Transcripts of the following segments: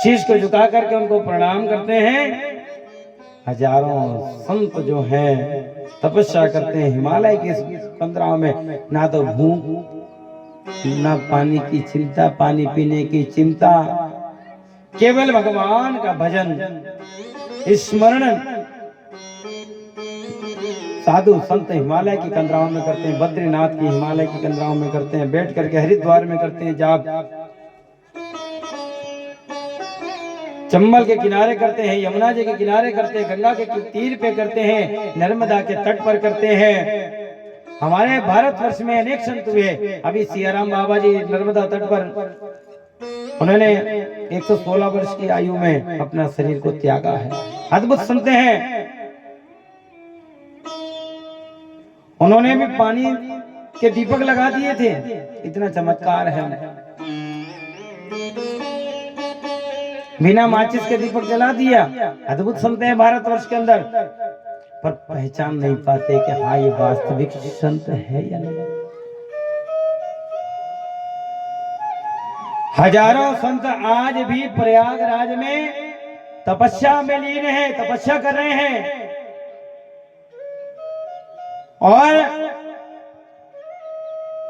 शीश को झुका करके उनको प्रणाम करते हैं। हजारों संत जो हैं तपस्या करते हैं हिमालय के कंदराओं में, ना तो भूख ना पानी की चिंता, पानी पीने की चिंता, केवल भगवान का भजन स्मरण साधु संत हिमालय की कंदराओं में करते हैं, बद्रीनाथ की हिमालय की कंदराओं में करते हैं, बैठ करके हरिद्वार में करते हैं जाप, चंबल के किनारे करते हैं, यमुना जी के किनारे करते हैं, गंगा के तीर पे करते हैं, नर्मदा के तट पर करते हैं। हमारे भारतवर्ष में अनेक संत हुए। अभी सियाराम बाबा जी नर्मदा तट पर उन्होंने 116 वर्ष की आयु में अपना शरीर को त्यागा है। अद्भुत संत हैं। उन्होंने भी पानी के दीपक लगा दिए थे, इतना चमत्कार है। बिना माचिस के दीपक जला दिया। अद्भुत संत हैं भारतवर्ष के अंदर, पर पहचान नहीं पाते कि हाँ ये वास्तविक संत है या नहीं। हजारों संत आज भी प्रयागराज में तपस्या में लीन हैं, तपस्या कर रहे हैं। और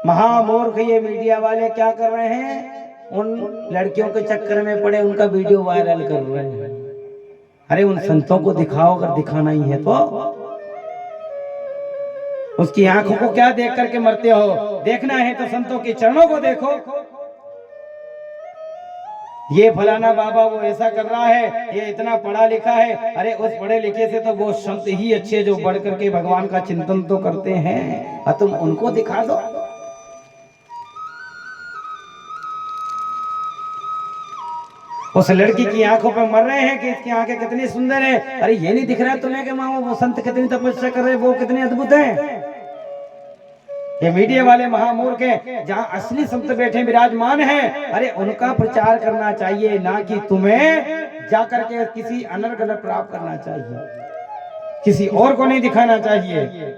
महामूर्ख ये मीडिया वाले क्या कर रहे हैं, उन लड़कियों के चक्कर में पड़े उनका वीडियो वायरल कर रहे हैं। अरे उन संतों को दिखाओ, अगर दिखाना ही है तो। उसकी आंखों को क्या देख करके मरते हो? देखना है तो संतों के चरणों को देखो। ये फलाना बाबा वो ऐसा कर रहा है, ये इतना पढ़ा लिखा है। अरे उस पढ़े लिखे से तो वो संत ही अच्छे जो बढ़ करके भगवान का चिंतन तो करते हैं, और तुम उनको दिखा दो। उस लड़की की आंखों पे मर रहे हैं कि इसकी आंखें कितनी सुंदर है। अरे ये नहीं दिख रहा है तुम्हें कि माँ वो संत कितनी तपस्या कर रहे हैं, वो कितने अद्भुत हैं। ये मीडिया वाले महामूर्ख हैं। जहां असली संत बैठे विराजमान हैं, अरे उनका प्रचार करना चाहिए, ना कि तुम्हें जाकर के किसी अनर्गल प्राप्त करना चाहिए, किसी और को नहीं दिखाना चाहिए।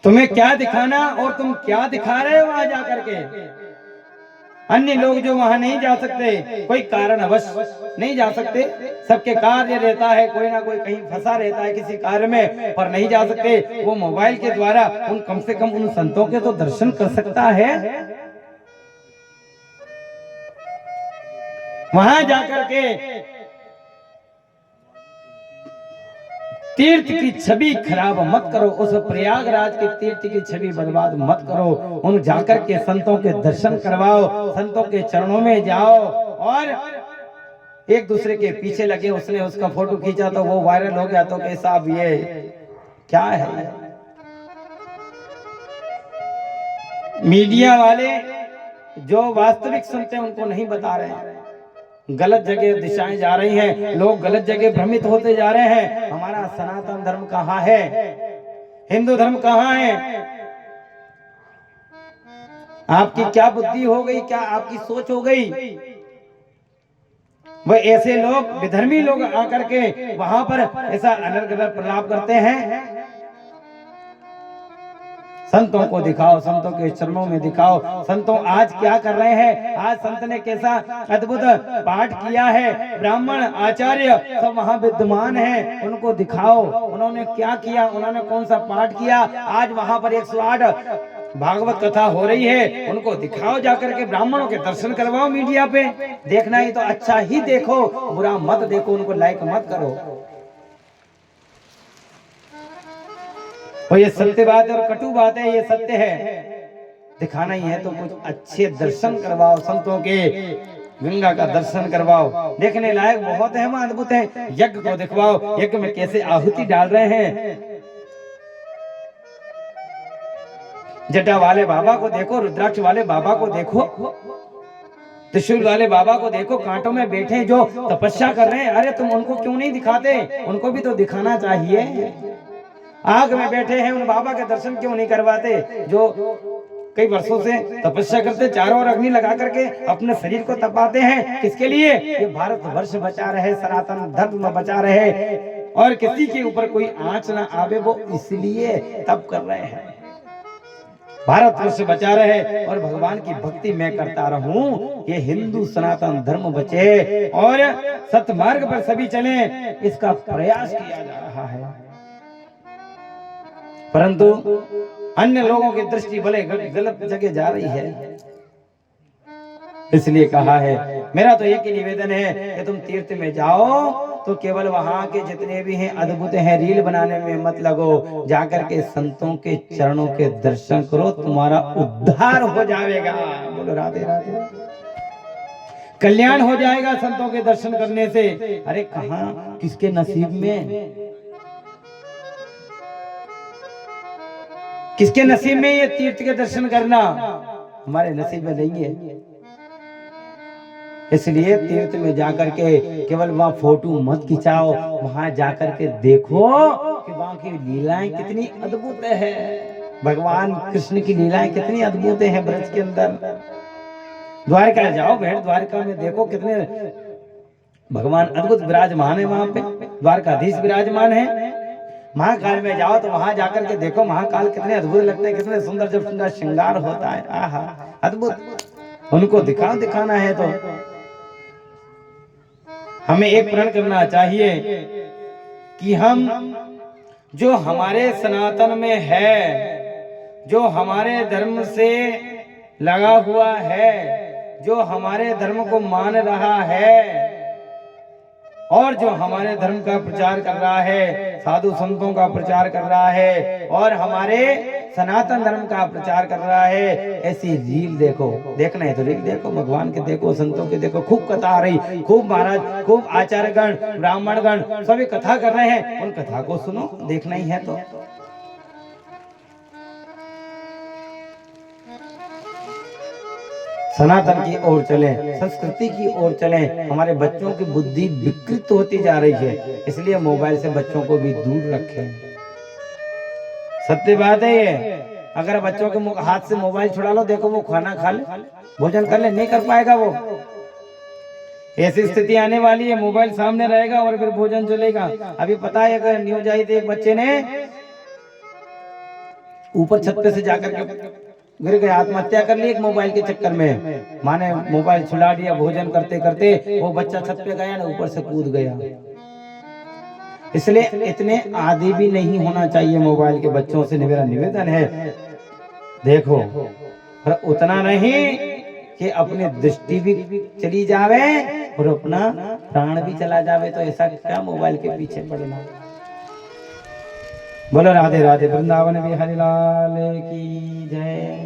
तुम्हें क्या दिखाना और तुम क्या दिखा रहे हो वहां जाकर के। अन्य लोग जो वहां नहीं जा सकते, कोई कारण अवश्य नहीं जा सकते, सबके कार्य रहता है, कोई ना कोई कहीं फंसा रहता है किसी कार्य में, पर नहीं जा सकते। वो मोबाइल के द्वारा उन कम से कम उन संतों के तो दर्शन कर सकता है। वहां जाकर के तीर्थ की छवि खराब मत करो, उस प्रयागराज के तीर्थ की छवि बर्बाद मत करो। उन जाकर के संतों के दर्शन करवाओ, संतों के चरणों में जाओ। और एक दूसरे के पीछे लगे, उसने उसका फोटो खींचा तो वो वायरल हो गया, तो कैसा अब ये क्या है। मीडिया वाले जो वास्तविक संत हैं उनको नहीं बता रहे हैं, गलत जगह दिशाएं जा रही हैं, लोग गलत जगह भ्रमित होते जा रहे हैं। हमारा सनातन धर्म कहाँ है, हिंदू धर्म कहाँ है? आपकी क्या बुद्धि हो गई, क्या आपकी सोच हो गई? वह ऐसे लोग विधर्मी लोग आकर के वहां पर ऐसा अनर्गल प्रलाप करते हैं। संतों को दिखाओ, संतों के चरणों में दिखाओ। संतों आज क्या कर रहे हैं, आज संत ने कैसा अद्भुत पाठ किया है, ब्राह्मण आचार्य सब वहां विद्यमान हैं, उनको दिखाओ उन्होंने क्या किया, उन्होंने कौन सा पाठ किया। आज वहां पर 108 भागवत कथा हो रही है, उनको दिखाओ, जाकर के ब्राह्मणों के दर्शन करवाओ। मीडिया पे देखना ही तो अच्छा ही देखो, बुरा मत देखो, उनको लाइक मत करो। और ये सत्य बात और कटु बात है, ये सत्य है। दिखाना ही है तो कुछ अच्छे दर्शन करवाओ, संतों के गंगा का दर्शन करवाओ। देखने लायक बहुत है, वहां अद्भुत है। यज्ञ को दिखवाओ, यज्ञ में कैसे आहुति डाल रहे हैं। जटा वाले बाबा को देखो, रुद्राक्ष वाले बाबा को देखो, त्रिशूल वाले बाबा को देखो, कांटों में बैठे जो तपस्या कर रहे हैं। अरे तुम उनको क्यों नहीं दिखाते, उनको भी तो दिखाना चाहिए। आग में बैठे हैं, उन बाबा के दर्शन क्यों नहीं करवाते जो कई वर्षों से तपस्या करते, चारों ओर अग्नि लगा करके अपने शरीर को तपाते हैं। किसके लिए? ये भारत वर्ष बचा रहे, सनातन धर्म बचा रहे, और किसी के ऊपर कोई आंच ना आवे, वो इसलिए तप कर रहे हैं। भारतवर्ष बचा रहे और भगवान की भक्ति मैं करता रहूं, ये हिंदू सनातन धर्म बचे और सतमार्ग पर सभी चले, इसका प्रयास किया जा रहा है। परंतु अन्य लोगों की दृष्टि भले गलत जगह जा रही है, इसलिए कहा है मेरा तो एक ही निवेदन है कि तुम तीर्थ में जाओ तो केवल वहां के जितने भी हैं अद्भुत हैं, रील बनाने में मत लगो, जाकर के संतों के चरणों के दर्शन करो, तुम्हारा उद्धार हो जाएगा। बोलो राधे राधे। कल्याण हो जाएगा संतों के दर्शन करने से। अरे कहाँ किसके नसीब में, किसके नसीब में ये तीर्थ के दर्शन करना, हमारे नसीब में नहीं है। इसलिए तीर्थ में जाकर के केवल वहां फोटो मत खिंचाओ, वहां जाकर के देखो कि वहां की लीलाएं कितनी अद्भुत है, भगवान कृष्ण की लीलाएं कितनी अद्भुत हैं ब्रज के अंदर। द्वारका जाओ, भेड़ द्वारका में देखो कितने भगवान अद्भुत विराजमान है, वहां पे द्वारकाधीश विराजमान है। महाकाल में जाओ तो वहां जाकर के देखो महाकाल कितने अद्भुत लगते हैं, कितने सुंदर जब उनका श्रृंगार होता है, आहा अद्भुत। उनको दिखाना है तो हमें एक प्रण करना चाहिए कि हम जो हमारे सनातन में है, जो हमारे धर्म से लगा हुआ है, जो हमारे धर्म को मान रहा है और जो हमारे धर्म का प्रचार कर रहा है, साधु संतों का प्रचार कर रहा है और हमारे सनातन धर्म का प्रचार कर रहा है, ऐसी रील देखो, देखना है तो रील देखो, भगवान के देखो, संतों के देखो, खूब कथा आ रही, खूब महाराज, खूब आचार्यगण, ब्राह्मणगण सभी कथा कर रहे हैं, उन कथा को सुनो, देखना ही है तो। सनातन की ओर चले, संस्कृति की ओर चले। हमारे बच्चों की बुद्धि विकृत होती जा रही है, इसलिए मोबाइल से बच्चों को भी दूर रखें। सत्य बात है ये। अगर बच्चों के हाथ से मोबाइल छुड़ा लो, देखो वो खाना खा ले, भोजन कर ले, नहीं कर पाएगा वो। ऐसी स्थिति आने वाली है, मोबाइल सामने रहेगा और फिर भोजन चलेगा। अभी पता है अगर न्यूज आई थी, एक बच्चे ने ऊपर छत पे से जाकर के गिर गया, आत्महत्या कर ली एक मोबाइल के चक्कर में। माँ ने मोबाइल छुड़ा दिया, भोजन करते करते वो बच्चा छत पे गया ना, ऊपर से कूद गया। इसलिए इतने आदी भी नहीं होना चाहिए मोबाइल के बच्चों से, मेरा निवेदन है। देखो पर उतना नहीं कि अपनी दृष्टि भी चली जावे और अपना प्राण भी चला जावे, तो ऐसा क्या मोबाइल के पीछे पड़ना। बोलो राधे राधे। वृंदावन बिहारी लाल की जय।